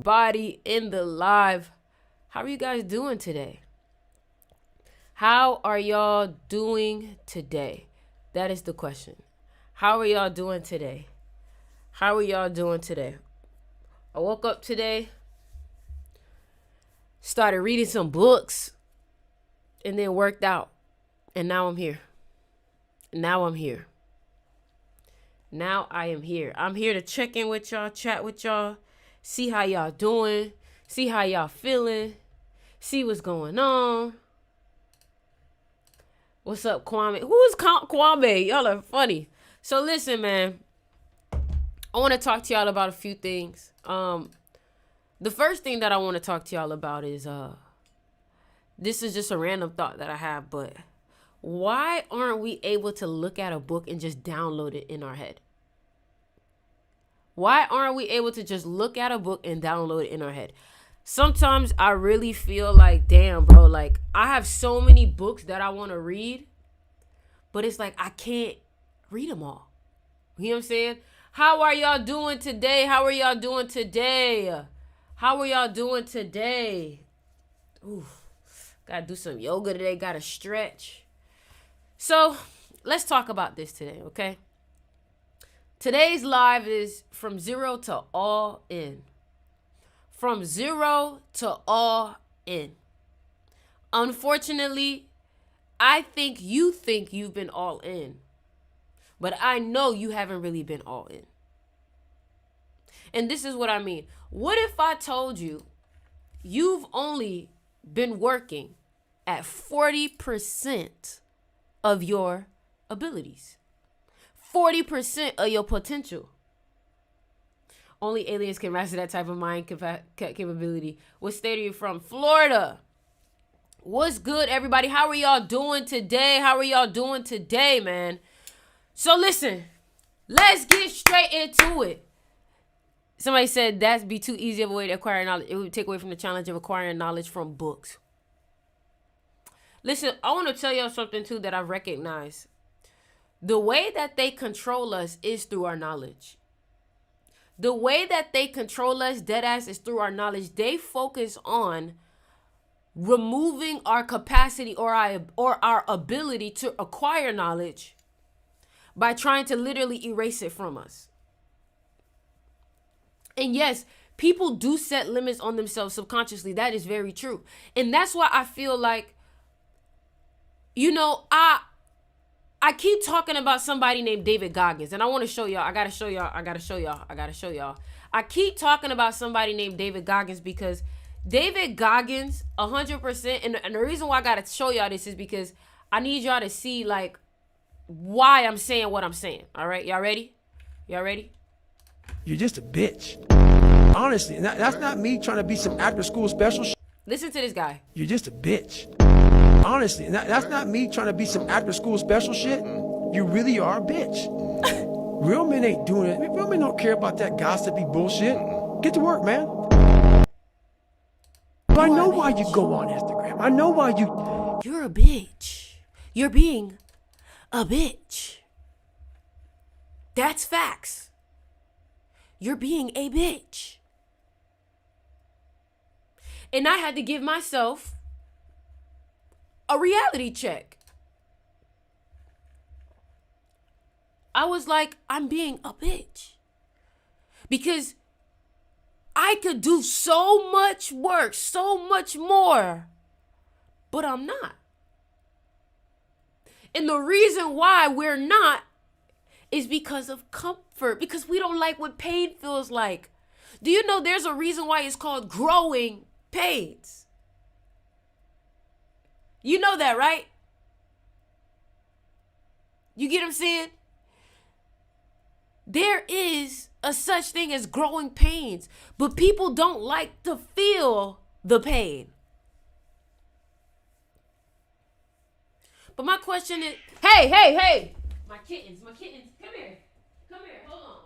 everybody in the live. How are you guys doing today? How are y'all doing today? That is the question. How are y'all doing today? How are y'all doing today? I woke up today, started reading some books, and then worked out. And now I'm here. Now I'm here. Now I am here. I'm here to check in with y'all, chat with y'all, see how y'all doing, see how y'all feeling, see what's going on. What's up, Kwame? Who is Kwame? Y'all are funny. So listen, man. I want to talk to y'all about a few things. The first thing that I want to talk to y'all about is this is just a random thought that I have, but why aren't we able to look at a book and just download it in our head? Why aren't we able to just look at a book and download it in our head? Sometimes I really feel like, damn, bro, like I have so many books that I want to read, but it's like I can't read them all. You know what I'm saying? How are y'all doing today? How are y'all doing today? How are y'all doing today? Oof. Gotta do some yoga today. Gotta stretch. So let's talk about this today, okay? Today's live is from zero to all in. From zero to all in. Unfortunately, I think you've been all in. But I know you haven't really been all in. And this is what I mean. What if I told you you've only been working at 40% of your abilities? 40% of your potential. Only aliens can master that type of mind capability. What state are you from? Florida. What's good, everybody? How are y'all doing today? How are y'all doing today, man? So listen, let's get straight into it. Somebody said that'd be too easy of a way to acquire knowledge. It would take away from the challenge of acquiring knowledge from books. Listen, I want to tell y'all something too that I recognize. The way that they control us is through our knowledge. The way that they control us, deadass, is through our knowledge. They focus on removing our capacity or our ability to acquire knowledge by trying to literally erase it from us. And yes, people do set limits on themselves subconsciously. That is very true. And that's why I feel like, you know, I keep talking about somebody named David Goggins, and I want to show y'all. I gotta show y'all. I keep talking about somebody named David Goggins because David Goggins, 100%, and the reason why I gotta show y'all this is because I need y'all to see, like, why I'm saying what I'm saying. All right, y'all ready? Y'all ready? You're just a bitch. Honestly, that's not me trying to be some after school special shit. Listen to this guy. You're just a bitch. Honestly, that's not me trying to be some after school special shit. You really are a bitch. Real men ain't doing it. Real men don't care about that gossipy bullshit. Get to work, man. I know why you go on Instagram. I know why you... You're a bitch. You're being a bitch. That's facts. You're being a bitch. And I had to give myself a reality check. I was like, I'm being a bitch. Because I could do so much work, so much more, but I'm not. And the reason why we're not is because of comfort, because we don't like what pain feels like. Do you know there's a reason why it's called growing pains? You know that, right? You get what I'm saying? There is a such thing as growing pains, but people don't like to feel the pain. But my question is, hey, my kittens, come here, hold on.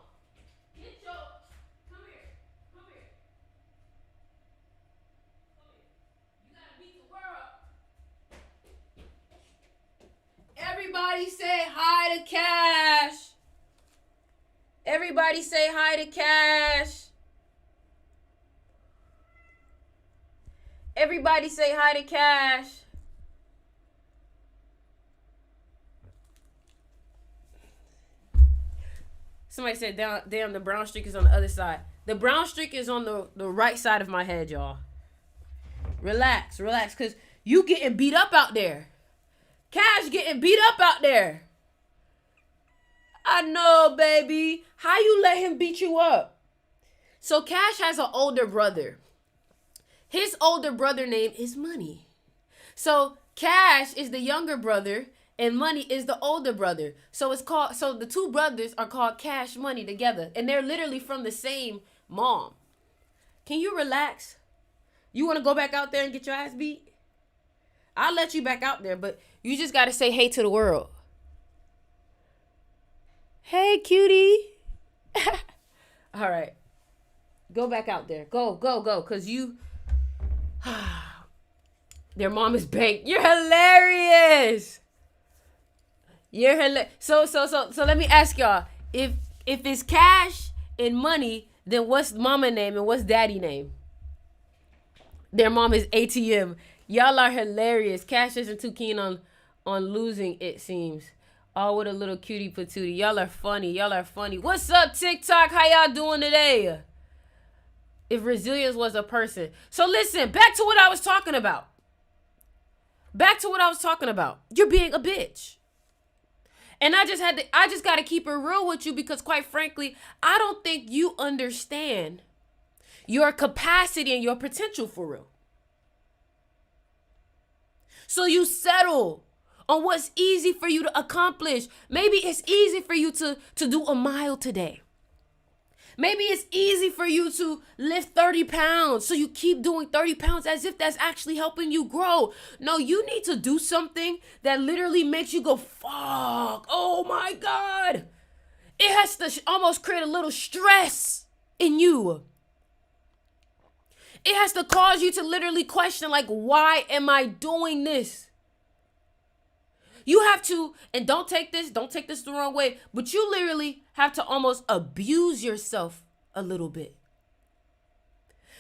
Come here. You gotta beat the world. Everybody say hi to Cash. Everybody say hi to Cash. Everybody say hi to Cash. Somebody said, damn, the brown streak is on the other side. The brown streak is on the right side of my head, y'all. Relax, because you getting beat up out there. Cash getting beat up out there. I know, baby. How you let him beat you up? So Cash has an older brother. His older brother name is Money. So Cash is the younger brother and Money is the older brother. So the two brothers are called Cash Money together. And they're literally from the same mom. Can you relax? You want to go back out there and get your ass beat? I'll let you back out there, but you just got to say hey to the world. Hey, cutie. All right. Go back out there. Go. Because their mom is baked. You're hilarious. So let me ask y'all. If it's Cash and Money, then what's mama name and what's daddy name? Their mom is ATM. Y'all are hilarious. Cash isn't too keen on losing, it seems. All with a little cutie patootie. Y'all are funny. What's up, TikTok? How y'all doing today? If resilience was a person. So listen, back to what I was talking about. You're being a bitch. And I just got to keep it real with you because quite frankly, I don't think you understand your capacity and your potential for real. So you settle on what's easy for you to accomplish. Maybe it's easy for you to do a mile today. Maybe it's easy for you to lift 30 pounds. So you keep doing 30 pounds as if that's actually helping you grow. No, you need to do something that literally makes you go, fuck, oh my God. It has to almost create a little stress in you. It has to cause you to literally question, like, why am I doing this? You have to, and don't take this the wrong way, but you literally have to almost abuse yourself a little bit.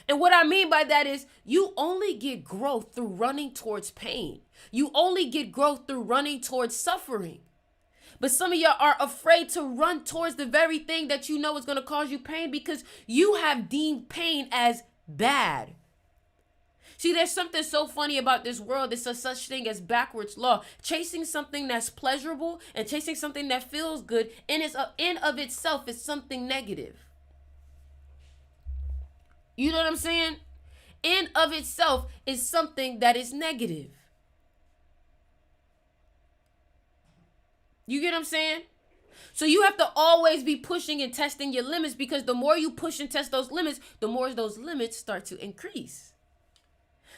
And what I mean by that is you only get growth through running towards pain. You only get growth through running towards suffering. But some of y'all are afraid to run towards the very thing that you know is going to cause you pain because you have deemed pain as bad. See, there's something so funny about this world. It's a such thing as backwards law. Chasing something that's pleasurable and chasing something that feels good in of itself is something negative. You know what I'm saying? In of itself is something that is negative. You get what I'm saying? So you have to always be pushing and testing your limits because the more you push and test those limits, the more those limits start to increase.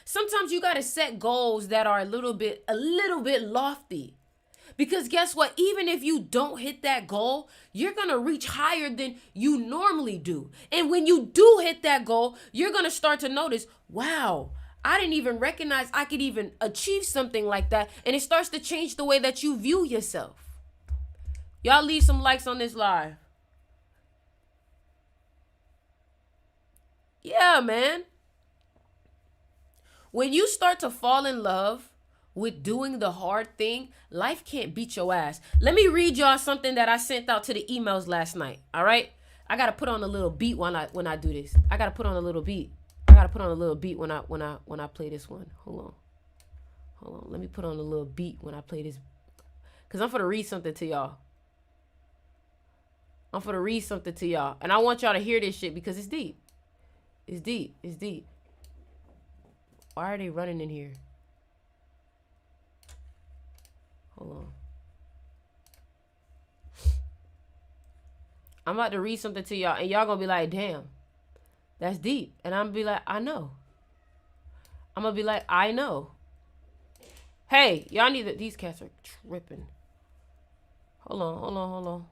Sometimes you got to set goals that are a little bit lofty. Because guess what? Even if you don't hit that goal, you're going to reach higher than you normally do. And when you do hit that goal, you're going to start to notice, wow, I didn't even recognize I could even achieve something like that. And it starts to change the way that you view yourself. Y'all leave some likes on this live. Yeah, man. When you start to fall in love with doing the hard thing, life can't beat your ass. Let me read y'all something that I sent out to the emails last night. All right? I gotta put on a little beat when I do this. I gotta put on a little beat when I play this one. Hold on. Let me put on a little beat when I play this, cause I'm gonna read something to y'all. And I want y'all to hear this shit because it's deep. It's deep. Why are they running in here? Hold on. I'm about to read something to y'all, and y'all gonna be like, damn, that's deep. And I'm gonna be like, I know. Hey, y'all need these cats are tripping. Hold on.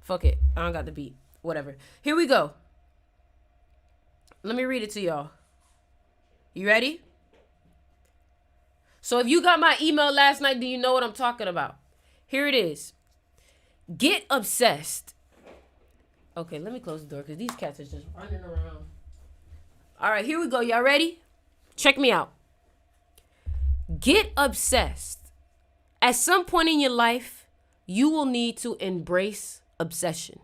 Fuck it. I don't got the beat. Whatever. Here we go. Let me read it to y'all. You ready? So if you got my email last night, do you know what I'm talking about? Here it is. Get obsessed. Okay, let me close the door because these cats are just running around. All right, here we go. Y'all ready? Check me out. Get obsessed. At some point in your life, you will need to embrace obsession.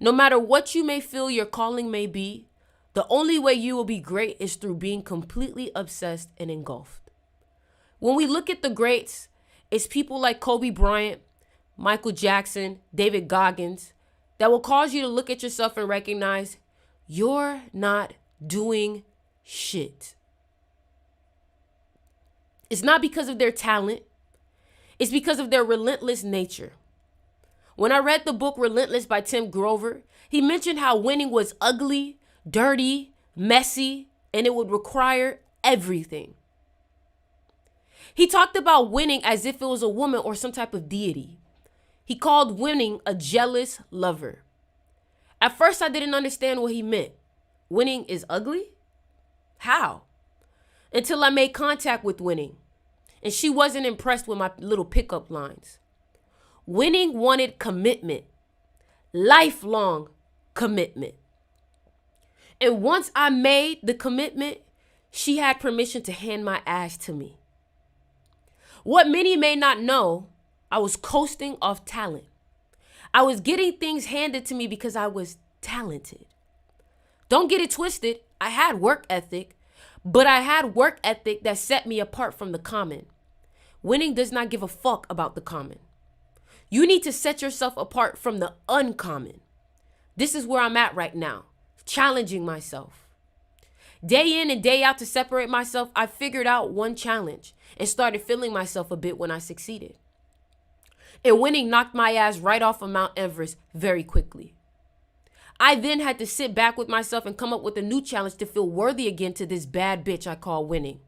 No matter what you may feel your calling may be, the only way you will be great is through being completely obsessed and engulfed. When we look at the greats, it's people like Kobe Bryant, Michael Jackson, David Goggins, that will cause you to look at yourself and recognize you're not doing shit. It's not because of their talent. It's because of their relentless nature. When I read the book Relentless by Tim Grover, he mentioned how winning was ugly, dirty, messy, and it would require everything. He talked about winning as if it was a woman or some type of deity. He called winning a jealous lover. At first, I didn't understand what he meant. Winning is ugly? How? Until I made contact with winning, and she wasn't impressed with my little pickup lines. Winning wanted commitment, lifelong commitment. And once I made the commitment, she had permission to hand my ass to me. What many may not know, I was coasting off talent. I was getting things handed to me because I was talented. Don't get it twisted. I had work ethic, but I had work ethic that set me apart from the common. Winning does not give a fuck about the common. You need to set yourself apart from the uncommon. This is where I'm at right now, challenging myself. Day in and day out to separate myself, I figured out one challenge and started feeling myself a bit when I succeeded. And winning knocked my ass right off of Mount Everest very quickly. I then had to sit back with myself and come up with a new challenge to feel worthy again to this bad bitch I call winning.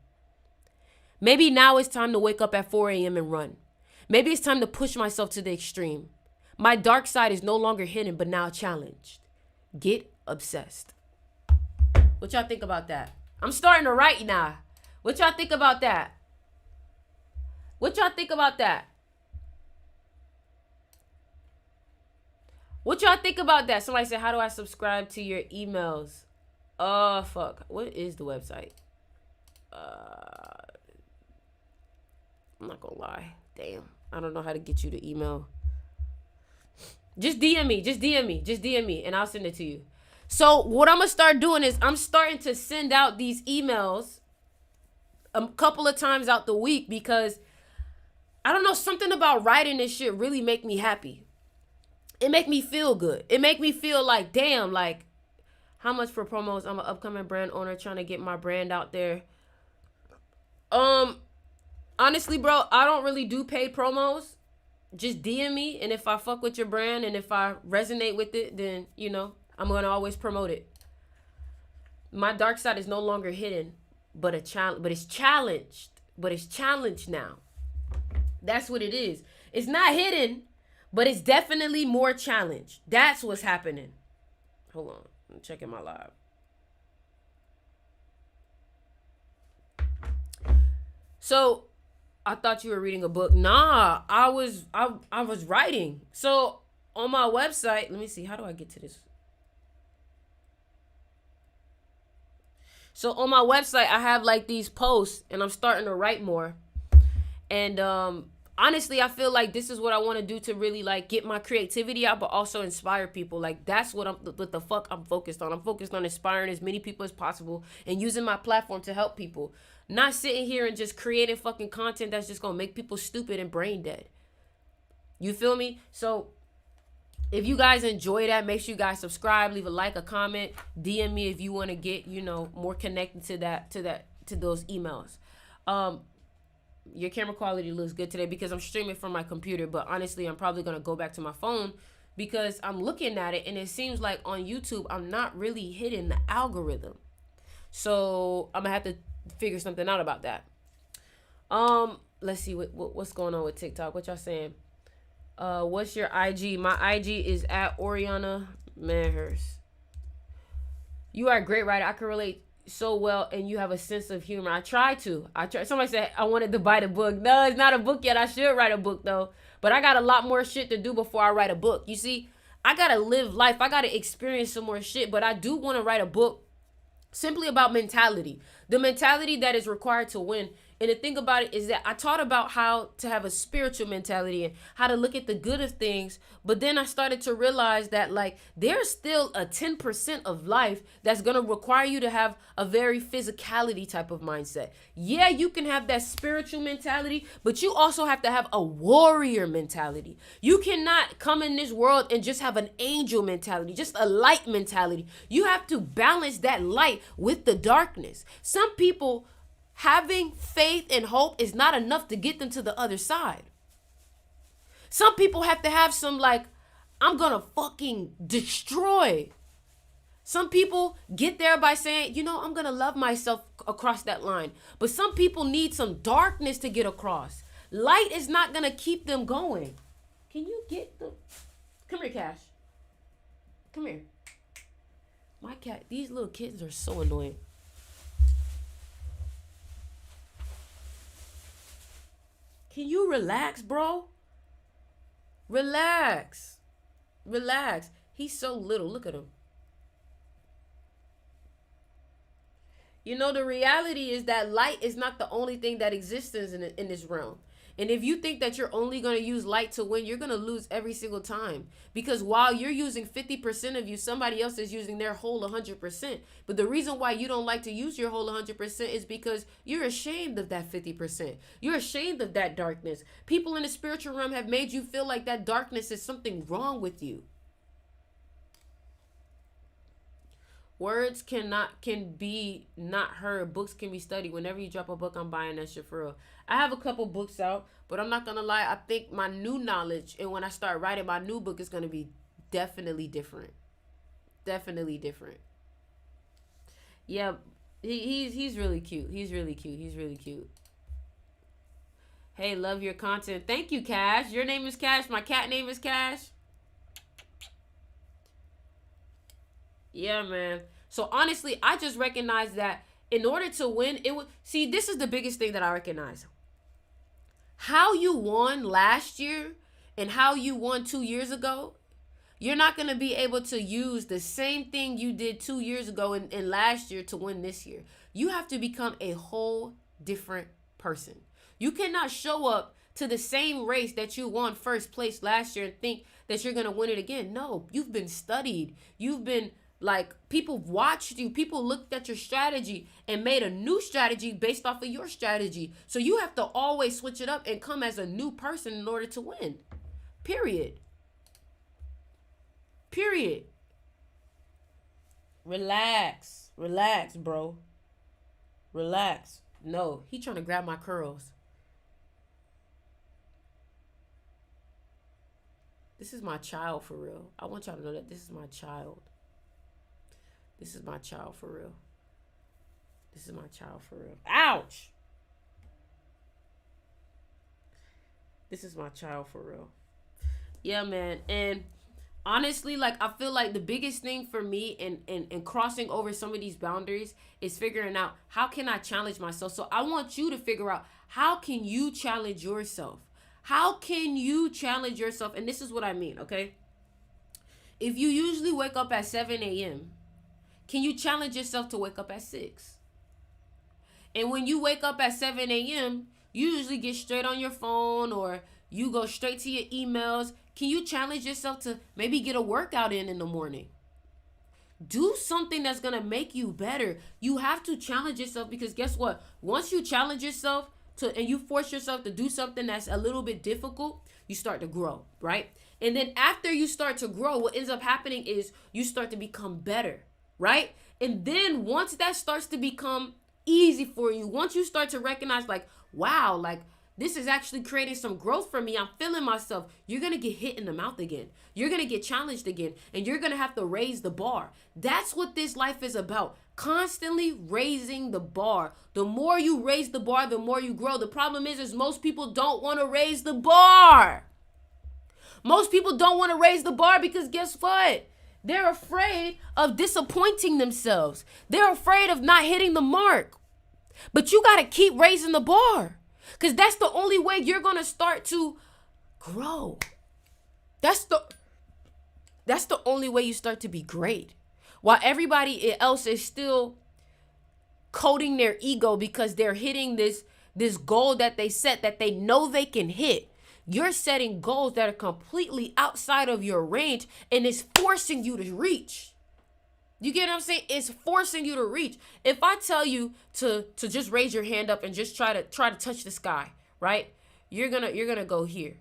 Maybe now it's time to wake up at 4 a.m. and run. Maybe it's time to push myself to the extreme. My dark side is no longer hidden, but now challenged. Get obsessed. What y'all think about that? I'm starting to write now. What y'all think about that? What y'all think about that? What y'all think about that? Somebody said, how do I subscribe to your emails? Oh, fuck. What is the website? I'm not gonna lie. Damn. I don't know how to get you the email. Just DM me, and I'll send it to you. So what I'm gonna start doing is I'm starting to send out these emails a couple of times out the week because I don't know, something about writing this shit really make me happy. It make me feel good. It make me feel like, damn, like, how much for promos? I'm an upcoming brand owner trying to get my brand out there. Honestly, bro, I don't really do paid promos. Just DM me, and if I fuck with your brand and if I resonate with it, then, you know, I'm going to always promote it. My dark side is no longer hidden, but it's challenged. But it's challenged now. That's what it is. It's not hidden, but it's definitely more challenged. That's what's happening. Hold on. I'm checking my live. So, I thought you were reading a book. Nah, I was writing. So, on my website, let me see. How do I get to this? So, on my website, I have like these posts, and I'm starting to write more. And honestly, I feel like this is what I want to do to really like get my creativity out, but also inspire people. Like that's what the fuck I'm focused on. I'm focused on inspiring as many people as possible and using my platform to help people. Not sitting here and just creating fucking content that's just gonna make people stupid and brain dead. You feel me? So if you guys enjoy that, make sure you guys subscribe, leave a like, a comment, DM me if you want to get, you know, more connected to those emails. Your camera quality looks good today because I'm streaming from my computer, but honestly, I'm probably going to go back to my phone because I'm looking at it and it seems like on YouTube, I'm not really hitting the algorithm. So I'm going to have to figure something out about that. Let's see what's going on with TikTok. What y'all saying? What's your IG? My IG is at Oriana Manhurst. You are a great writer. I can relate so well, and you have a sense of humor. I try. Somebody said I wanted to buy the book. No, it's not a book yet. I should write a book though, but I got a lot more shit to do before I write a book. You see, I gotta live life. I gotta experience some more shit, but I do want to write a book Simply about mentality. The mentality that is required to win. And the thing about it is that I taught about how to have a spiritual mentality and how to look at the good of things. But then I started to realize that like there's still a 10% of life that's going to require you to have a very physicality type of mindset. Yeah, you can have that spiritual mentality, but you also have to have a warrior mentality. You cannot come in this world and just have an angel mentality, just a light mentality. You have to balance that light with the darkness. Some people, having faith and hope is not enough to get them to the other side. Some people have to have some like, I'm gonna fucking destroy. Some people get there by saying, you know, I'm gonna love myself across that line. But some people need some darkness to get across. Light is not gonna keep them going. Can you get the... Come here, Cash. Come here. My cat, these little kittens are so annoying. Can you relax, bro? Relax. Relax. He's so little. Look at him. You know, the reality is that light is not the only thing that exists in this realm. And if you think that you're only going to use light to win, you're going to lose every single time. Because while you're using 50% of you, somebody else is using their whole 100%. But the reason why you don't like to use your whole 100% is because you're ashamed of that 50%. You're ashamed of that darkness. People in the spiritual realm have made you feel like that darkness is something wrong with you. Words can be not heard. Books can be studied. Whenever you drop a book, I'm buying that shit for real. I have a couple books out, but I'm not gonna lie. I think my new knowledge and when I start writing my new book is gonna be definitely different. Definitely different. Yeah, he's really cute. He's really cute. He's really cute. Hey, love your content. Thank you, Cash. Your name is Cash. My cat name is Cash. Yeah, man. So honestly, I just recognize that in order to win, it would see, this is the biggest thing that I recognize. How you won last year and how you won 2 years ago, you're not going to be able to use the same thing you did 2 years ago and last year to win this year. You have to become a whole different person. You cannot show up to the same race that you won first place last year and think that you're going to win it again. No, you've been studied. You've been like, people watched you. People looked at your strategy and made a new strategy based off of your strategy. So you have to always switch it up and come as a new person in order to win. Period. Period. Relax. Relax, bro. Relax. No, he trying to grab my curls. This is my child for real. I want y'all to know that this is my child. This is my child for real. This is my child for real. Ouch! This is my child for real. Yeah, man. And honestly, like, I feel like the biggest thing for me in crossing over some of these boundaries is figuring out how can I challenge myself. So I want you to figure out, how can you challenge yourself? How can you challenge yourself? And this is what I mean, okay? If you usually wake up at 7 a.m., can you challenge yourself to wake up at 6? And when you wake up at 7 a.m., you usually get straight on your phone or you go straight to your emails. Can you challenge yourself to maybe get a workout in the morning? Do something that's going to make you better. You have to challenge yourself, because guess what? Once you challenge yourself and you force yourself to do something that's a little bit difficult, you start to grow, right? And then after you start to grow, what ends up happening is you start to become better. Right? And then once that starts to become easy for you, once you start to recognize like, wow, like this is actually creating some growth for me, I'm feeling myself, you're going to get hit in the mouth again. You're going to get challenged again, and you're going to have to raise the bar. That's what this life is about. Constantly raising the bar. The more you raise the bar, the more you grow. The problem is most people don't want to raise the bar. Most people don't want to raise the bar because guess what? They're afraid of disappointing themselves. They're afraid of not hitting the mark. But you got to keep raising the bar, because that's the only way you're going to start to grow. That's the only way you start to be great. While everybody else is still coating their ego because they're hitting this goal that they set that they know they can hit. You're setting goals that are completely outside of your range, and it's forcing you to reach. You get what I'm saying? It's forcing you to reach. If I tell you to just raise your hand up and just try to touch the sky, right? You're gonna go here,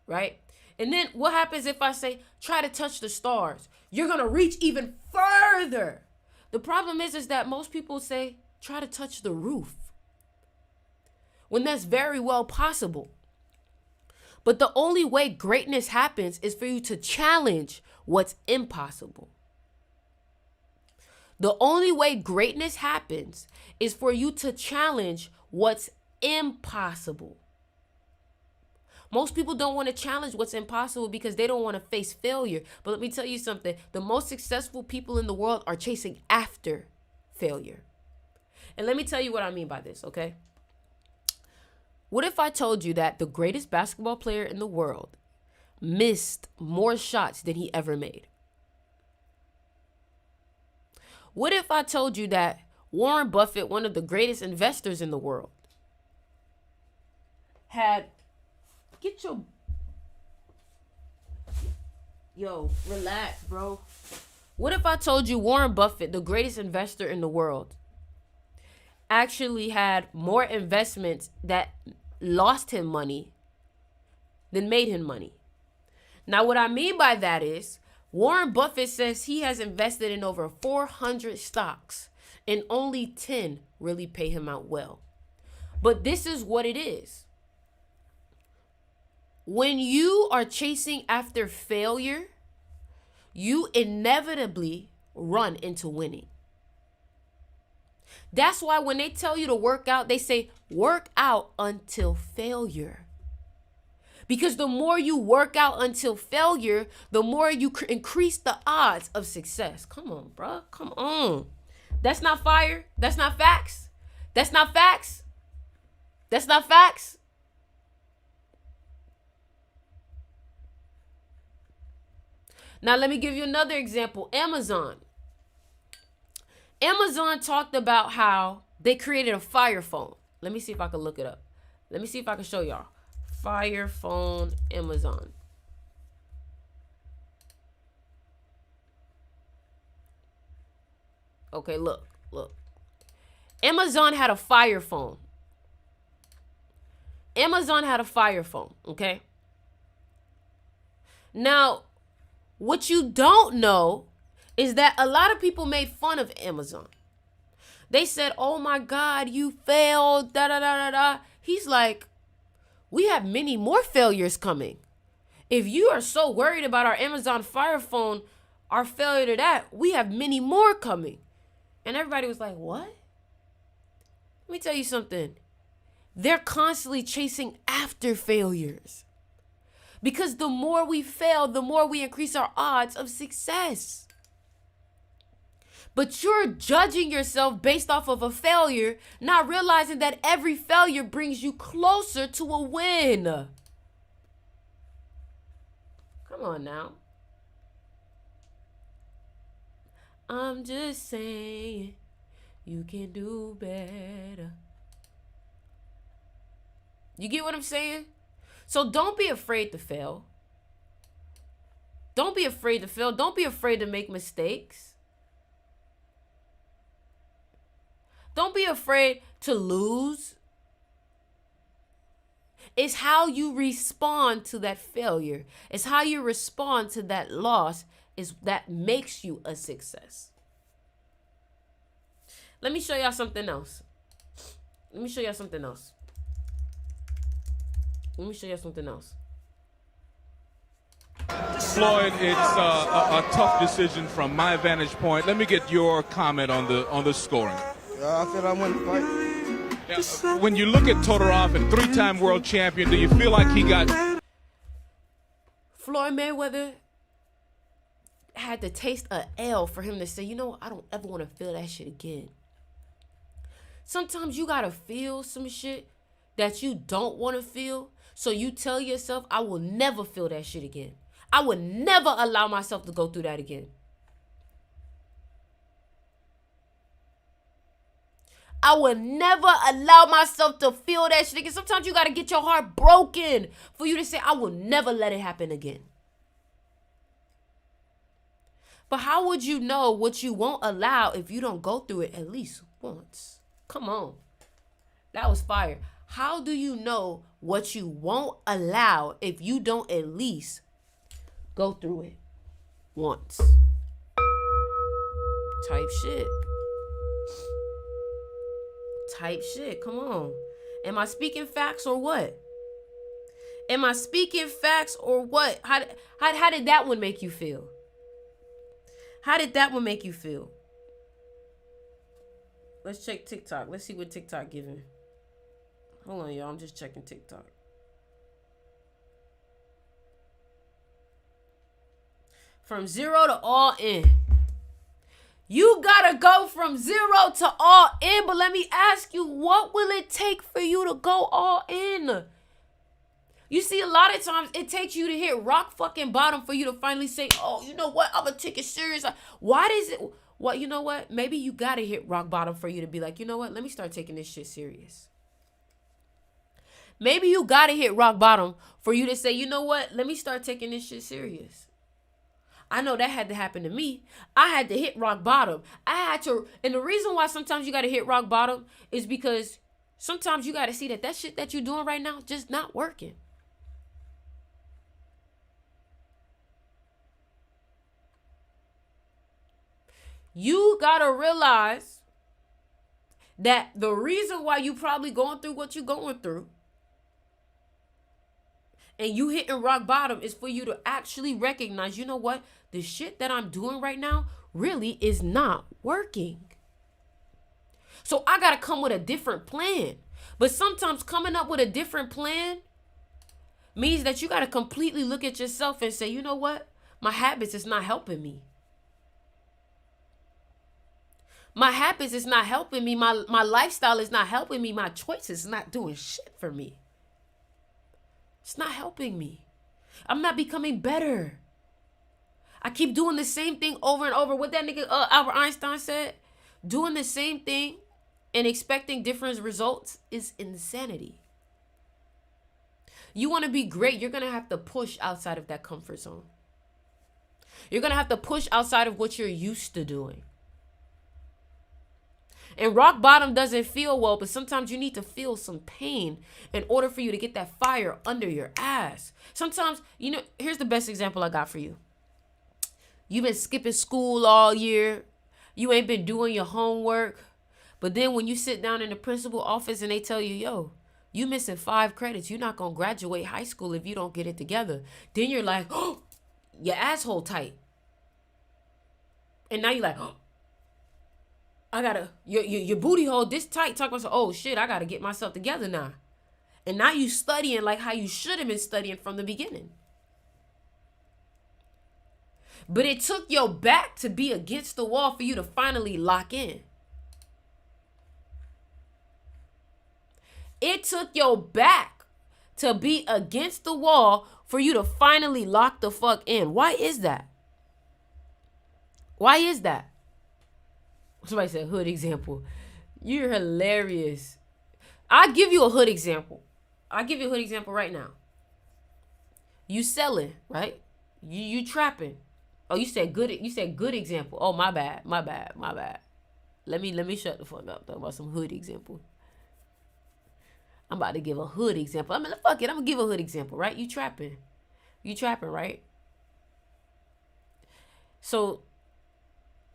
right? And then what happens if I say try to touch the stars? You're gonna reach even further. The problem is that most people say try to touch the roof, when that's very well possible. But the only way greatness happens is for you to challenge what's impossible. The only way greatness happens is for you to challenge what's impossible. Most people don't want to challenge what's impossible because they don't want to face failure. But let me tell you something. The most successful people in the world are chasing after failure. And let me tell you what I mean by this, okay? What if I told you that the greatest basketball player in the world missed more shots than he ever made? What if I told you that Warren Buffett, one of the greatest investors in the world, relax, bro. What if I told you Warren Buffett, the greatest investor in the world, actually had more investments that lost him money than made him money? Now, what I mean by that is Warren Buffett says he has invested in over 400 stocks and only 10 really pay him out well. But this is what it is. When you are chasing after failure, you inevitably run into winning. That's why when they tell you to work out, they say work out until failure. Because the more you work out until failure, the more you increase the odds of success. Come on, bro. Come on. That's not fire. That's not facts. That's not facts. That's not facts. Now, let me give you another example. Amazon. Amazon talked about how they created a Fire Phone. Let me see if I can look it up. Let me see if I can show y'all. Fire Phone, Amazon. Okay, look. Amazon had a Fire Phone. Amazon had a Fire Phone, okay? Now, what you don't know is that a lot of people made fun of Amazon. They said, oh my God, you failed, da-da-da-da-da. He's like, we have many more failures coming. If you are so worried about our Amazon Fire Phone, our failure to that, we have many more coming. And everybody was like, what? Let me tell you something. They're constantly chasing after failures. Because the more we fail, the more we increase our odds of success. But you're judging yourself based off of a failure, not realizing that every failure brings you closer to a win. Come on now. I'm just saying you can do better. You get what I'm saying? So don't be afraid to fail. Don't be afraid to fail. Don't be afraid to make mistakes. Don't be afraid to lose. It's how you respond to that failure. It's how you respond to that loss is that makes you a success. Let me show y'all something else. Let me show y'all something else. Floyd, it's a tough decision from my vantage point. Let me get your comment on the scoring. I feel I won the fight. Yeah, when you look at Todorov, and three-time world champion, do you feel like he got... Floyd Mayweather had to taste a L for him to say, you know what, I don't ever want to feel that shit again. Sometimes you gotta feel some shit that you don't want to feel. So you tell yourself, I will never feel that shit again. I would never allow myself to go through that again. I would never allow myself to feel that shit again. Sometimes you got to get your heart broken for you to say, I will never let it happen again. But how would you know what you won't allow if you don't go through it at least once? Come on. That was fire. How do you know what you won't allow if you don't at least go through it once? Type shit. Type shit. Come on. Am I speaking facts or what? Am I speaking facts or what? How did that one make you feel? How did that one make you feel? Let's check TikTok. Let's see what TikTok giving. Hold on, y'all. I'm just checking TikTok. From 0 to all in. You gotta go from 0 to all in. But let me ask you, what will it take for you to go all in? You see, a lot of times it takes you to hit rock fucking bottom for you to finally say, oh, you know what? I'm gonna take it serious. Why does it? Well, you know what? Maybe you gotta hit rock bottom for you to be like, you know what? Let me start taking this shit serious. Maybe you gotta hit rock bottom for you to say, you know what? Let me start taking this shit serious. I know that had to happen to me. I had to hit rock bottom. And the reason why sometimes you gotta hit rock bottom is because sometimes you gotta see that shit that you're doing right now just not working. You gotta realize that the reason why you probably going through what you're going through and you hitting rock bottom is for you to actually recognize, you know what? The shit that I'm doing right now really is not working. So I gotta come with a different plan. But sometimes coming up with a different plan means that you gotta completely look at yourself and say, you know what? My habits is not helping me. My habits is not helping me. My lifestyle is not helping me. My choices is not doing shit for me. It's not helping me. I'm not becoming better. I keep doing the same thing over and over. What that nigga Albert Einstein said, doing the same thing and expecting different results is insanity. You want to be great, you're going to have to push outside of that comfort zone. You're going to have to push outside of what you're used to doing. And rock bottom doesn't feel well, but sometimes you need to feel some pain in order for you to get that fire under your ass. Sometimes, you know, here's the best example I got for you. You've been skipping school all year. You ain't been doing your homework. But then when you sit down in the principal office and they tell you, yo, you missing 5 credits. You're not going to graduate high school if you don't get it together. Then you're like, oh, your asshole tight. And now you're like, oh, I gotta, your booty hole this tight. Talk about, oh shit, I gotta get myself together now. And now you studying like how you should have been studying from the beginning. But it took your back to be against the wall for you to finally lock in. It took your back to be against the wall for you to finally lock the fuck in. Why is that? Why is that? Somebody said hood example. You're hilarious. I'll give you a hood example. I'll give you a hood example right now. You selling, right? You trapping. Oh, you said good example. Oh, my bad. Let me shut the fuck up though about some hood example. I'm about to give a hood example. I mean, fuck it. I'm gonna give a hood example, right? You trapping, right? So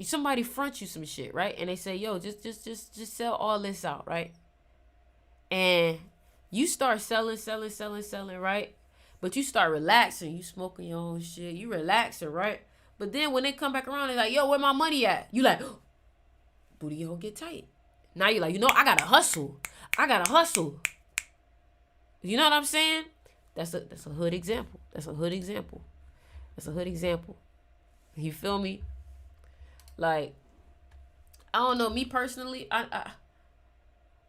somebody front you some shit, right? And they say, yo, just sell all this out, right? And you start selling, right? But you start relaxing. You smoking your own shit. You relaxing, right? But then when they come back around, they're like, yo, where my money at? You like, oh, booty hole get tight. Now you're like, you know, I gotta hustle. You know what I'm saying? That's a hood example. You feel me? Like, I don't know, me personally,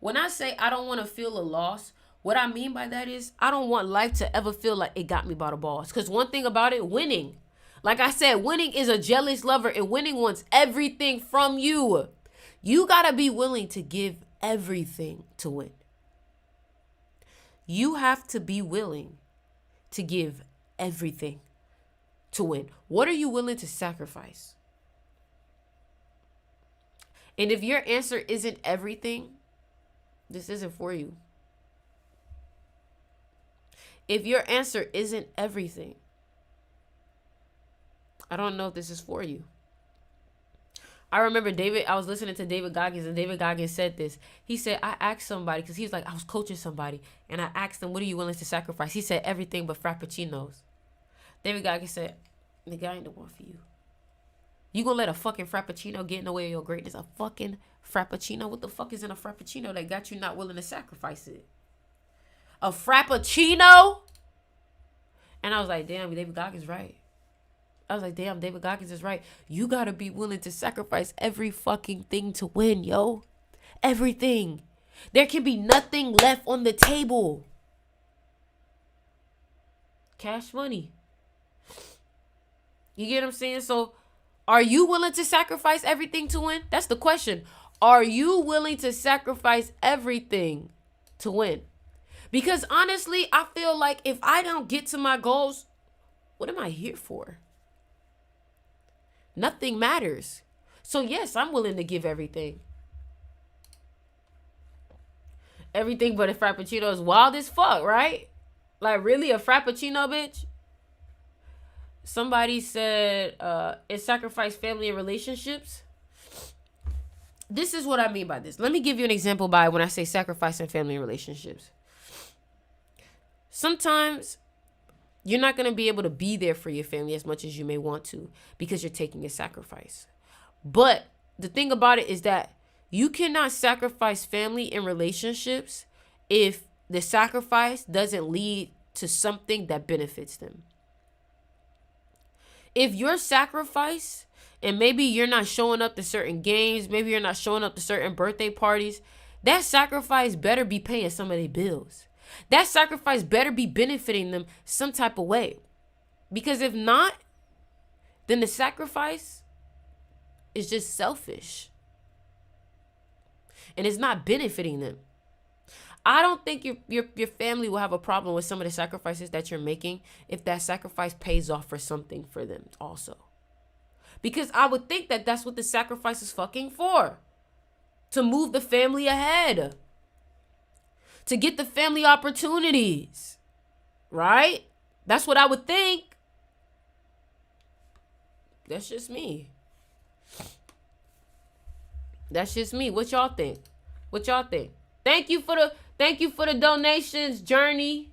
when I say I don't want to feel a loss, what I mean by that is I don't want life to ever feel like it got me by the balls. Because one thing about it, winning. Like I said, winning is a jealous lover and winning wants everything from you. You got to be willing to give everything to win. You have to be willing to give everything to win. What are you willing to sacrifice? And if your answer isn't everything, this isn't for you. If your answer isn't everything, I don't know if this is for you. I remember I was listening to David Goggins, and David Goggins said this. He said, I asked somebody, because he was like, I was coaching somebody, and I asked them, what are you willing to sacrifice? He said, everything but Frappuccinos. David Goggins said, nigga, I ain't the one for you. You gonna let a fucking Frappuccino get in the way of your greatness? A fucking Frappuccino? What the fuck is in a Frappuccino that got you not willing to sacrifice it? A Frappuccino? And I was like, damn, David Goggins right. I was like, damn, David Goggins is right. You gotta be willing to sacrifice every fucking thing to win, yo. Everything. There can be nothing left on the table. Cash money. You get what I'm saying? So, are you willing to sacrifice everything to win? That's the question. Are you willing to sacrifice everything to win? Because honestly, I feel like if I don't get to my goals, what am I here for? Nothing matters. So yes, I'm willing to give everything. Everything but a Frappuccino is wild as fuck, right? Like, really, a Frappuccino, bitch? Somebody said, it sacrificed family and relationships. This is what I mean by this. Let me give you an example by when I say sacrificing family and relationships. Sometimes you're not going to be able to be there for your family as much as you may want to because you're taking a sacrifice. But the thing about it is that you cannot sacrifice family and relationships if the sacrifice doesn't lead to something that benefits them. If your sacrifice, and maybe you're not showing up to certain games, maybe you're not showing up to certain birthday parties, that sacrifice better be paying some of their bills. That sacrifice better be benefiting them some type of way. Because if not, then the sacrifice is just selfish. And it's not benefiting them. I don't think your family will have a problem with some of the sacrifices that you're making if that sacrifice pays off for something for them also. Because I would think that that's what the sacrifice is fucking for. To move the family ahead. To get the family opportunities. Right? That's what I would think. That's just me. That's just me. What y'all think? What y'all think? Thank you for the donations, Journey.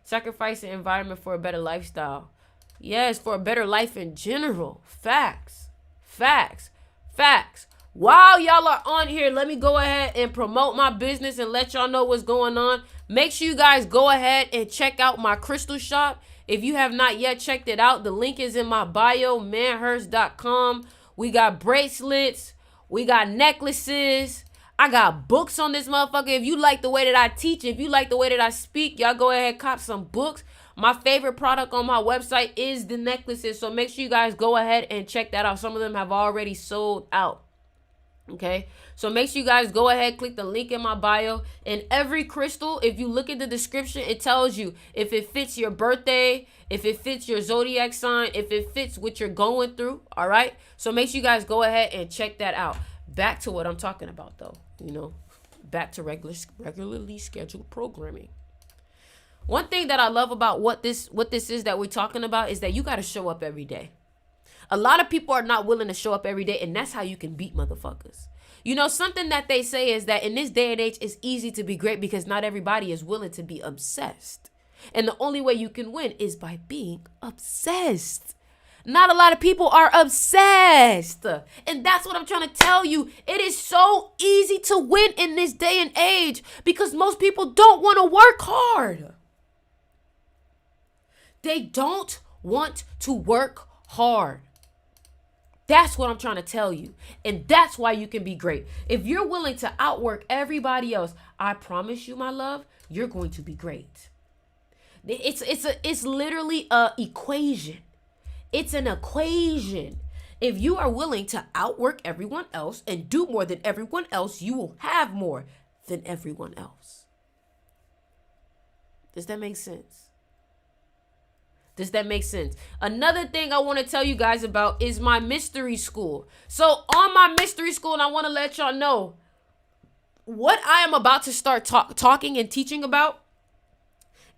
Sacrifice the environment for a better lifestyle. Yes, for a better life in general. Facts. Facts. Facts. While y'all are on here, let me go ahead and promote my business and let y'all know what's going on. Make sure you guys go ahead and check out my crystal shop. If you have not yet checked it out, the link is in my bio, manhurst.com. We got bracelets. We got necklaces. I got books on this motherfucker. If you like the way that I teach, if you like the way that I speak, y'all go ahead and cop some books. My favorite product on my website is the necklaces. So make sure you guys go ahead and check that out. Some of them have already sold out. Okay, so make sure you guys go ahead, click the link in my bio. And every crystal, if you look at the description, it tells you if it fits your birthday, if it fits your zodiac sign, if it fits what you're going through. All right, so make sure you guys go ahead and check that out. Back to what I'm talking about, though. You know, back to regularly scheduled programming. One thing that I love about what this is that we're talking about is that you got to show up every day. A lot of people are not willing to show up every day, and that's how you can beat motherfuckers. You know, something that they say is that in this day and age, it's easy to be great because not everybody is willing to be obsessed. And the only way you can win is by being obsessed. Not a lot of people are obsessed. And that's what I'm trying to tell you. It is so easy to win in this day and age because most people don't want to work hard. They don't want to work hard. That's what I'm trying to tell you. And that's why you can be great. If you're willing to outwork everybody else, I promise you, my love, you're going to be great. It's literally a equation. It's an equation. If you are willing to outwork everyone else and do more than everyone else, you will have more than everyone else. Does that make sense? Does that make sense? Another thing I want to tell you guys about is my mystery school. So on my mystery school, and I want to let y'all know what I am about to start talking and teaching about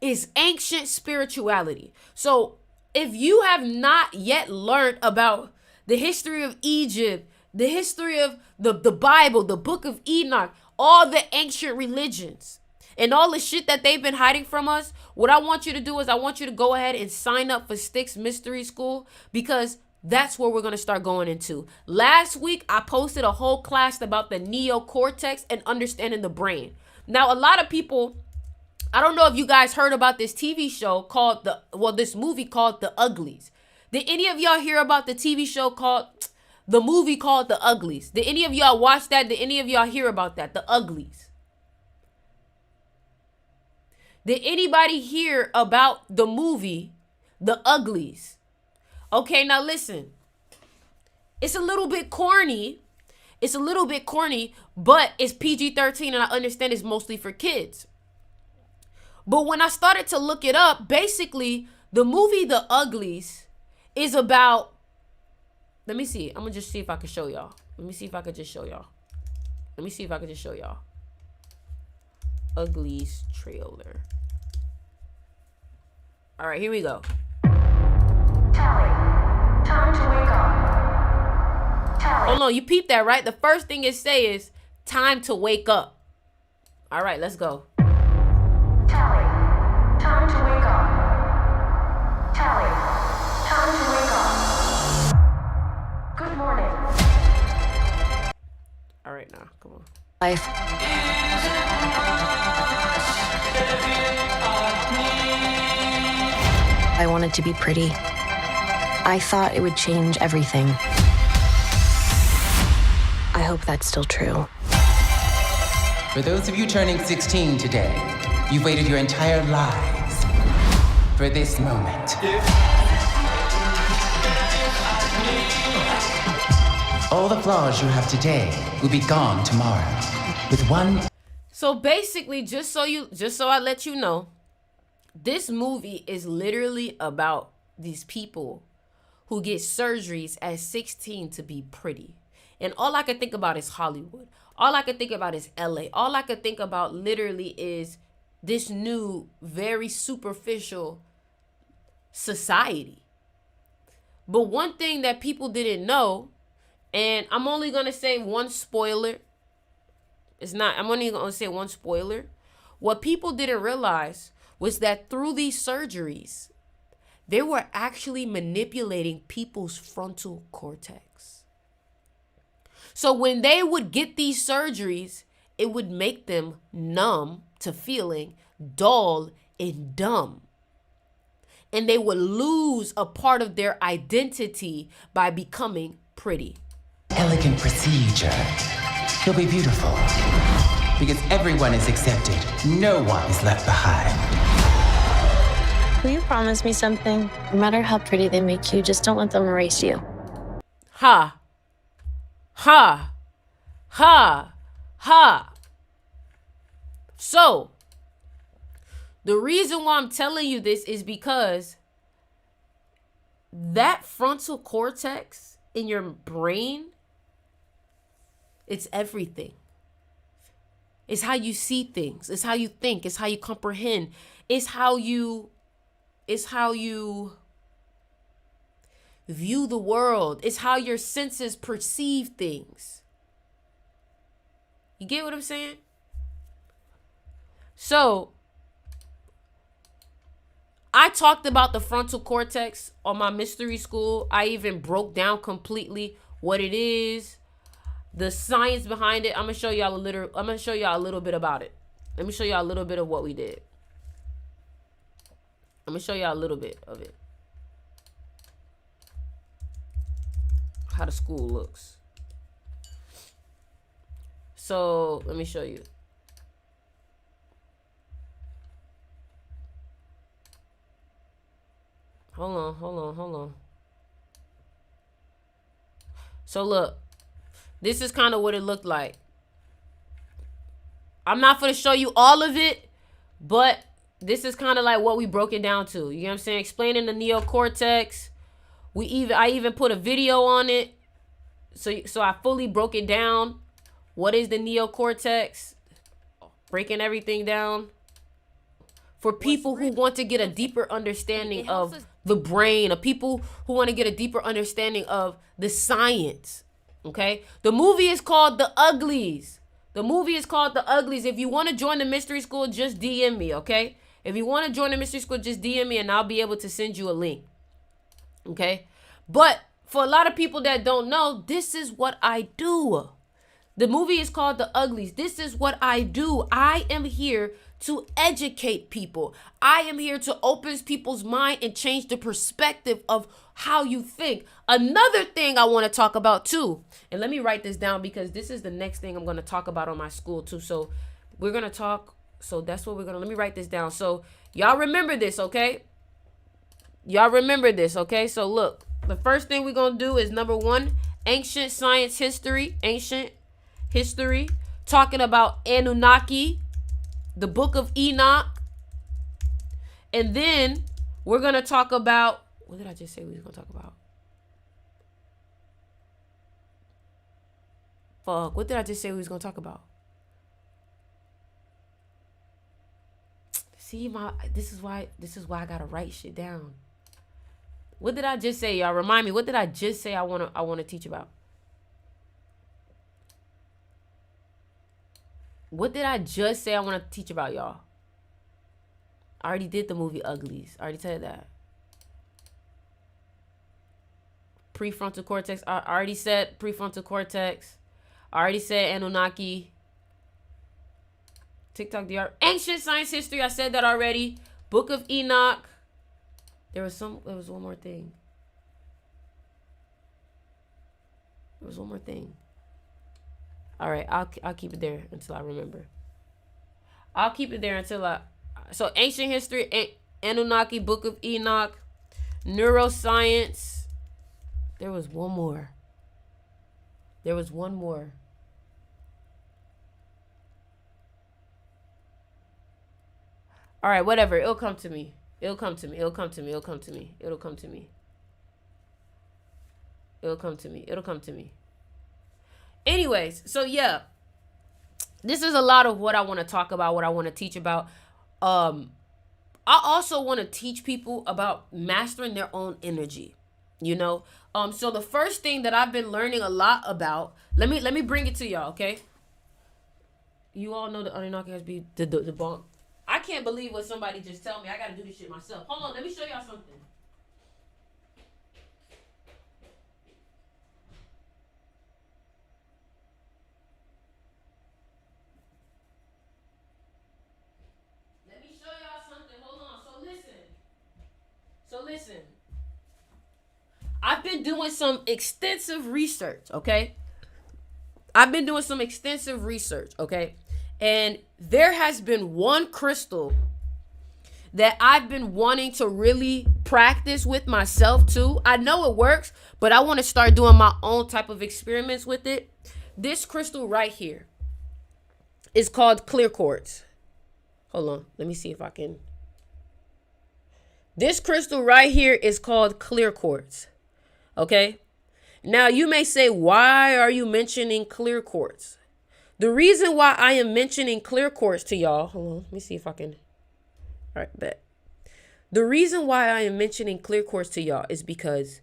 is ancient spirituality. So if you have not yet learned about the history of Egypt, the history of the Bible, the book of Enoch, all the ancient religions, and all the shit that they've been hiding from us, what I want you to do is I want you to go ahead and sign up for Styx Mystery School, because that's where we're going to start going into. Last week, I posted a whole class about the neocortex and understanding the brain. Now, a lot of people, I don't know if you guys heard about this TV show called this movie called The Uglies. Did any of y'all hear about the TV show the movie called The Uglies? Did any of y'all watch that? Did any of y'all hear about that? The Uglies. Did anybody hear about the movie, The Uglies? Okay, now listen. It's a little bit corny. But it's PG-13, and I understand it's mostly for kids. But when I started to look it up, basically, the movie The Uglies is about... Let me see. I'm going to just see if I can show y'all. Let me see if I can just show y'all. Uglies trailer. All right, here we go. Tally, time to wake up. Tally. Hold on, you peeped that, right? The first thing it say is time to wake up. All right, let's go. Tally, time to wake up. Tally, time to wake up. Good morning. All right, now, come on. Life. I wanted to be pretty. I thought it would change everything. I hope that's still true. For those of you turning 16 today, you've waited your entire lives for this moment. All the flaws you have today will be gone tomorrow. With one... So basically, just so I let you know, this movie is literally about these people who get surgeries at 16 to be pretty. And all I could think about is Hollywood. All I could think about is LA. All I could think about literally is this new, very superficial society. But one thing that people didn't know, and I'm only going to say one spoiler. I'm only going to say one spoiler. What people didn't realize was that through these surgeries, they were actually manipulating people's frontal cortex. So when they would get these surgeries, it would make them numb to feeling dull and dumb. And they would lose a part of their identity by becoming pretty. Elegant procedure. You'll be beautiful. Because everyone is accepted. No one is left behind. Will you promise me something? No matter how pretty they make you, just don't let them erase you. Ha. Ha. Ha. Ha. So, the reason why I'm telling you this is because that frontal cortex in your brain, it's everything. It's how you see things. It's how you think. It's how you comprehend. It's how you view the world. It's how your senses perceive things. You get what I'm saying? So, I talked about the frontal cortex on my mystery school. I even broke down completely what it is, the science behind it. I'm gonna show y'all a little bit about it. Let me show y'all a little bit of what we did. I'm gonna show y'all a little bit of it. How the school looks. So let me show you. Hold on. So look, this is kind of what it looked like. I'm not going to show you all of it, but this is kind of like what we broke it down to. You know what I'm saying? Explaining the neocortex. I even put a video on it. So I fully broke it down. What is the neocortex? Breaking everything down. For people who want to get a deeper understanding of the brain, or people who want to get a deeper understanding of the science. Okay? The movie is called The Uglies. The movie is called The Uglies. If you want to join the mystery school, just DM me, okay? If you want to join the mystery school, just DM me and I'll be able to send you a link. Okay? But for a lot of people that don't know, this is what I do. The movie is called The Uglies. This is what I do. I am here to educate people. I am here to open people's mind and change the perspective of how you think. Another thing I want to talk about too, and let me write this down because this is the next thing I'm going to talk about on my school too. So we're going to talk. So that's what let me write this down. So y'all remember this, okay? Y'all remember this, okay? So look, the first thing we're going to do is number 1, ancient science history, ancient history, talking about Anunnaki, the book of Enoch. And then we're going to talk about, what did I just say we was going to talk about? Fuck, what did I just say we was going to talk about? See, this is why I got to write shit down. What did I just say, y'all? Remind me, what did I just say I want to teach about? What did I just say I want to teach about, y'all? I already did the movie Uglies. I already said that. Prefrontal cortex. I already said prefrontal cortex. I already said Anunnaki. TikTok DR. Ancient science history. I said that already. Book of Enoch. There was one more thing. There was one more thing. All right, I'll keep it there until I remember. I'll keep it there until so ancient history, Anunnaki, Book of Enoch, neuroscience. There was one more. There was one more. All right, whatever. It'll come to me. It'll come to me. It'll come to me. It'll come to me. It'll come to me. It'll come to me. It'll come to me. Anyways, so yeah, this is a lot of what I want to talk about, what I want to teach about. I also want to teach people about mastering their own energy, you know. So the first thing that I've been learning a lot about, let me bring it to y'all, okay? You all know the Anunnaki has been debunked. I can't believe what somebody just told me. I got to do this shit myself. Hold on, let me show y'all something. Listen, I've been doing some extensive research, okay? I've been doing some extensive research, okay? And there has been one crystal that I've been wanting to really practice with myself too. I know it works, but I want to start doing my own type of experiments with it. This crystal right here is called clear quartz. Hold on, let me see if I can. This crystal right here is called clear quartz. Okay. Now you may say, why are you mentioning clear quartz? The reason why I am mentioning clear quartz to y'all, hold on, let me see if I can. All right, bet. The reason why I am mentioning clear quartz to y'all is because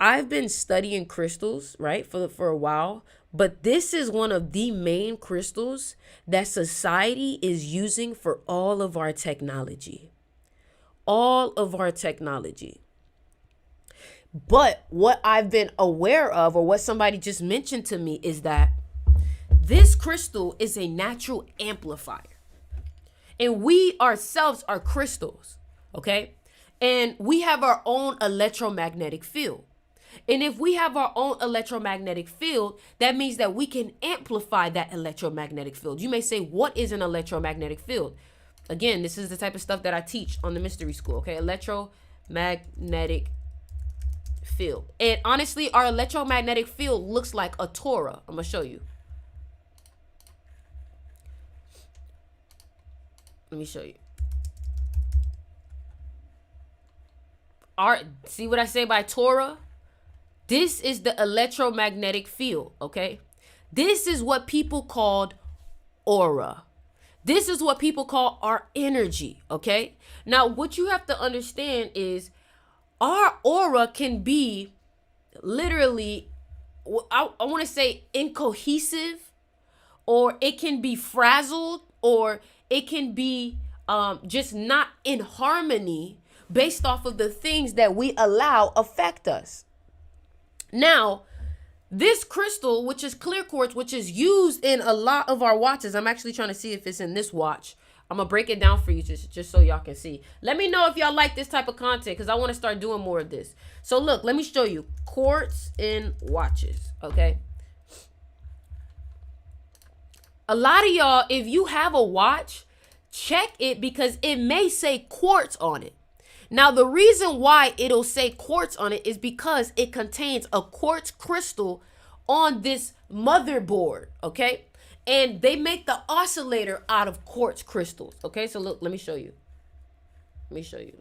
I've been studying crystals, right, for a while, but this is one of the main crystals that society is using for all of our technology. All of our technology. But what I've been aware of, or what somebody just mentioned to me, is that this crystal is a natural amplifier. And we ourselves are crystals, okay? And we have our own electromagnetic field. And if we have our own electromagnetic field, that means that we can amplify that electromagnetic field. You may say, what is an electromagnetic field? Again, this is the type of stuff that I teach on the mystery school, okay? Electromagnetic field. And honestly, our electromagnetic field looks like a Torah. I'm going to show you. Let me show you. See what I say by Torah? This is the electromagnetic field, okay? This is what people called aura. This is what people call our energy, okay? Now, what you have to understand is our aura can be literally, I want to say incohesive, or it can be frazzled, or it can be just not in harmony based off of the things that we allow affect us. Now, this crystal, which is clear quartz, which is used in a lot of our watches. I'm actually trying to see if it's in this watch. I'm going to break it down for you just so y'all can see. Let me know if y'all like this type of content, because I want to start doing more of this. So look, let me show you quartz in watches, okay? A lot of y'all, if you have a watch, check it because it may say quartz on it. Now, the reason why it'll say quartz on it is because it contains a quartz crystal on this motherboard, okay? And they make the oscillator out of quartz crystals, okay? So look, let me show you. Let me show you.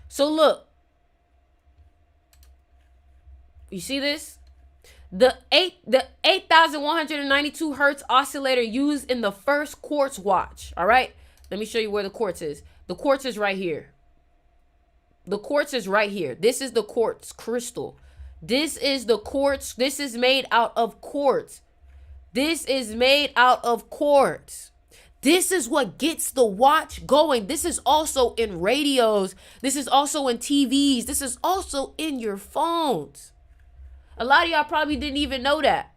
So look. You see this? The 8,192 hertz oscillator used in the first quartz watch. All right. Let me show you where the quartz is. The quartz is right here. The quartz is right here. This is the quartz crystal. This is the quartz. This is made out of quartz. This is made out of quartz. This is what gets the watch going. This is also in radios. This is also in TVs. This is also in your phones. A lot of y'all probably didn't even know that.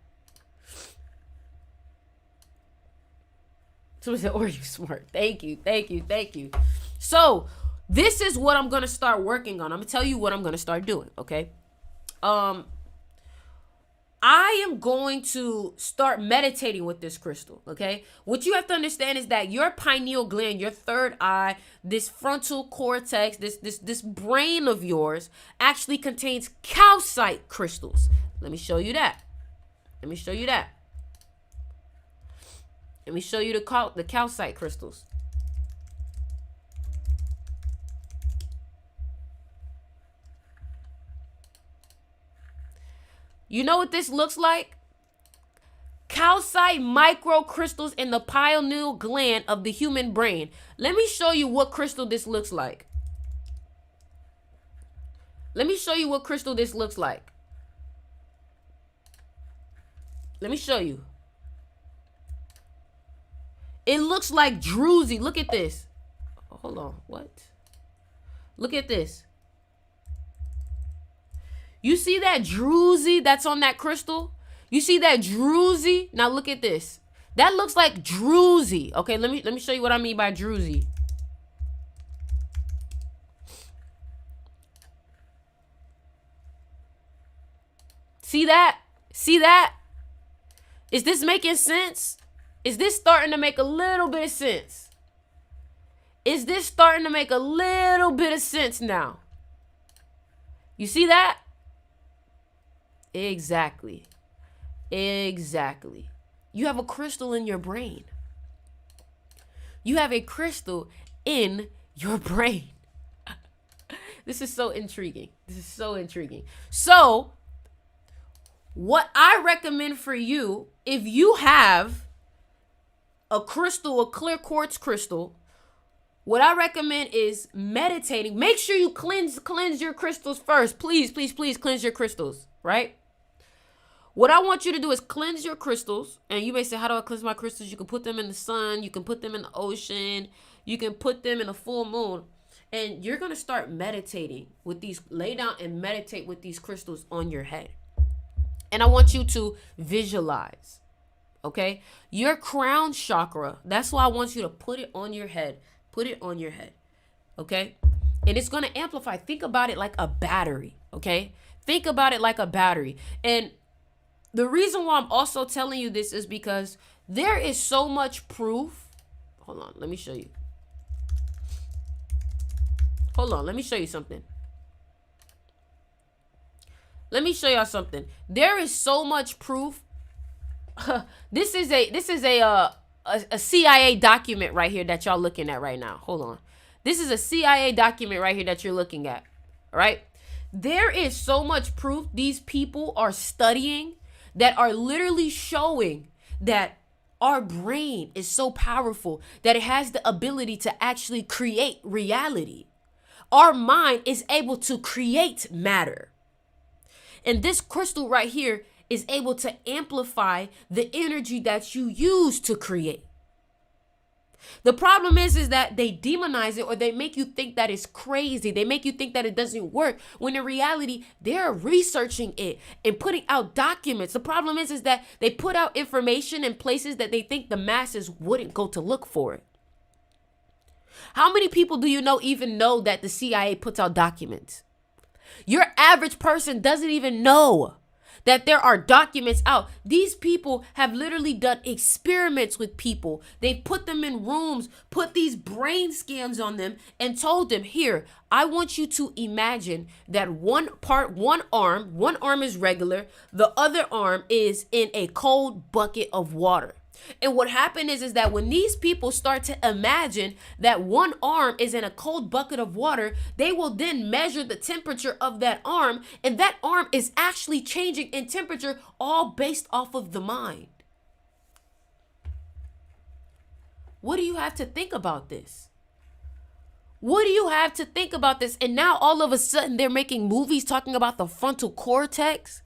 Someone said, "Or you smart." Thank you. So this is what I'm going to start working on. I'm going to tell you what I'm going to start doing, okay? I am going to start meditating with this crystal, okay? What you have to understand is that your pineal gland, your third eye, this frontal cortex, this brain of yours actually contains calcite crystals. Let me show you that. Let me show you the calcite crystals. You know what this looks like? Calcite microcrystals in the pineal gland of the human brain. Let me show you what crystal this looks like. Let me show you. It looks like druzy. Look at this. Hold on. What? Look at this. You see that druzy that's on that crystal? You see that druzy? Now look at this. That looks like druzy. Okay, let me show you what I mean by druzy. See that? See that? Is this making sense? Is this starting to make a little bit of sense? Is this starting to make a little bit of sense now? You see that? Exactly. You have a crystal in your brain. This is so intriguing. So, what I recommend for you, if you have a crystal, a clear quartz crystal, what I recommend is meditating. Make sure you cleanse your crystals first. Please cleanse your crystals, right? What I want you to do is cleanse your crystals. And you may say, how do I cleanse my crystals? You can put them in the sun. You can put them in the ocean. You can put them in a full moon. And you're going to start meditating with these. Lay down and meditate with these crystals on your head. And I want you to visualize. Okay? Your crown chakra. That's why I want you to put it on your head. Okay? And it's going to amplify. Think about it like a battery. Okay? And The reason why I'm also telling you this is because there is so much proof. Hold on, let me show you. Hold on, let me show you something. Let me show y'all something. There is so much proof. This is a CIA document right here that y'all looking at right now. Hold on. This is a CIA document right here that you're looking at. All right? There is so much proof these people are studying that are literally showing that our brain is so powerful that it has the ability to actually create reality. Our mind is able to create matter. And this crystal right here is able to amplify the energy that you use to create. The problem is that they demonize it, or they make you think that it's crazy. They make you think that it doesn't work, when in reality, they're researching it and putting out documents. The problem is that they put out information in places that they think the masses wouldn't go to look for it. How many people do you know even know that the CIA puts out documents? Your average person doesn't even know that there are documents out. These people have literally done experiments with people. They've put them in rooms, put these brain scans on them, and told them, here, I want you to imagine that one arm is regular, the other arm is in a cold bucket of water. And what happened is that when these people start to imagine that one arm is in a cold bucket of water, they will then measure the temperature of that arm, and that arm is actually changing in temperature, all based off of the mind. What do you have to think about this? What do you have to think about this? And now all of a sudden they're making movies talking about the frontal cortex.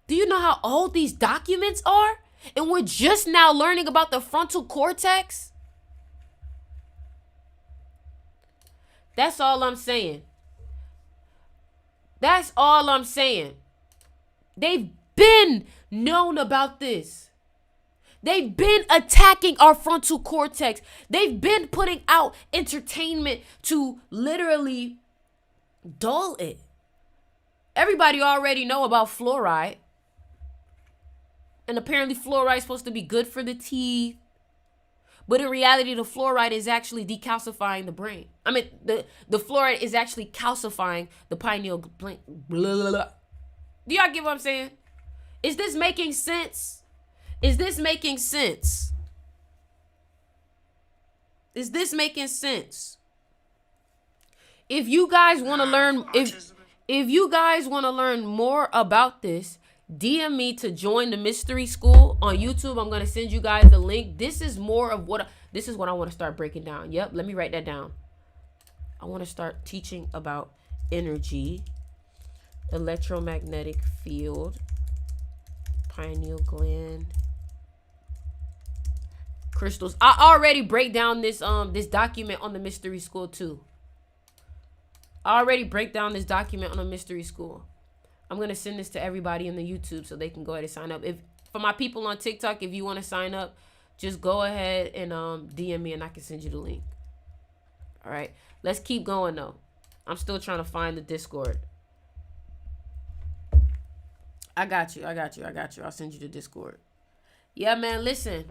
Do you know how old these documents are? And we're just now learning about the frontal cortex? That's all I'm saying. That's all I'm saying. They've been known about this. They've been attacking our frontal cortex. They've been putting out entertainment to literally dull it. Everybody already know about fluoride. And apparently fluoride is supposed to be good for the teeth. But in reality, the fluoride is actually decalcifying the brain. I mean, the fluoride is actually calcifying the pineal gland. Blah, blah, blah. Do y'all get what I'm saying? Is this making sense? Is this making sense? Is this making sense? If you guys want to learn, if you guys want to learn more about this, DM me to join the mystery school on YouTube. I'm going to send you guys the link. This is more of what I want to start breaking down. Yep, let me write that down. I want to start teaching about energy, electromagnetic field, pineal gland, crystals. I already break down this document on the mystery school too. I already break down this document on the mystery school. I'm going to send this to everybody in the YouTube so they can go ahead and sign up. If for my people on TikTok, if you want to sign up, just go ahead and DM me and I can send you the link. All right. Let's keep going though. I'm still trying to find the Discord. I got you. I'll send you the Discord. Yeah, man, listen.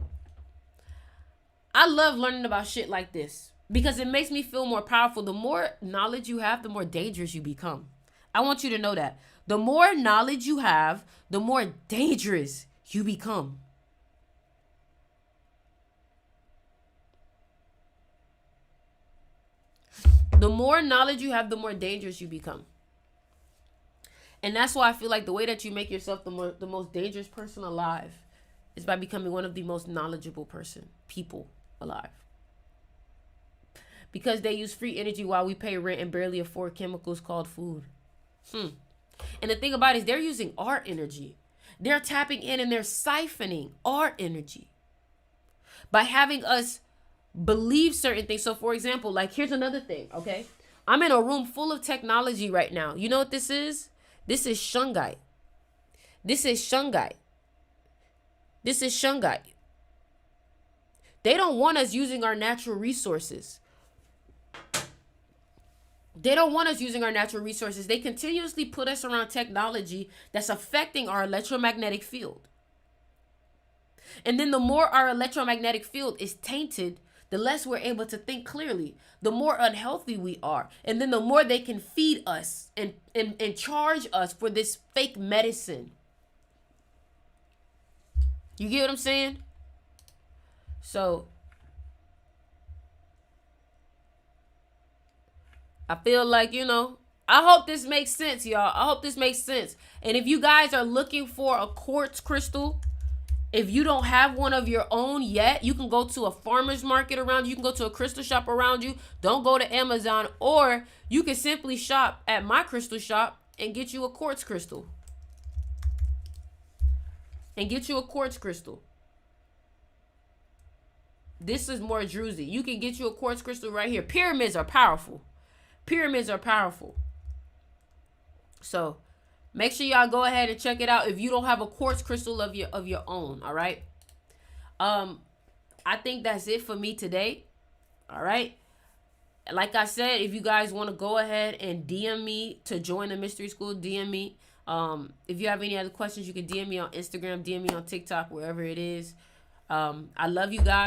I love learning about shit like this because it makes me feel more powerful. The more knowledge you have, the more dangerous you become. I want you to know that. The more knowledge you have, the more dangerous you become. The more knowledge you have, the more dangerous you become. And that's why I feel like the way that you make yourself the most dangerous person alive is by becoming one of the most knowledgeable people alive. Because they use free energy while we pay rent and barely afford chemicals called food. And the thing about it is they're using our energy. They're tapping in and they're siphoning our energy by having us believe certain things. So for example, like here's another thing, okay? I'm in a room full of technology right now. You know what this is? This is shungite. This is shungite. This is shungite. They don't want us using our natural resources. They don't want us using our natural resources. They continuously put us around technology that's affecting our electromagnetic field. And then the more our electromagnetic field is tainted, the less we're able to think clearly, the more unhealthy we are. And then the more they can feed us and charge us for this fake medicine. You get what I'm saying? So I feel like, I hope this makes sense, y'all. I hope this makes sense. And if you guys are looking for a quartz crystal, if you don't have one of your own yet, you can go to a farmer's market around you. You can go to a crystal shop around you. Don't go to Amazon. Or you can simply shop at my crystal shop and get you a quartz crystal. This is more druzy. You can get you a quartz crystal right here. Pyramids are powerful. So make sure y'all go ahead and check it out if you don't have a quartz crystal of your own. All right. I think that's it for me today. All right. Like I said, if you guys want to go ahead and DM me to join the mystery school, DM me. If you have any other questions, you can DM me on Instagram, DM me on TikTok, wherever it is. I love you guys.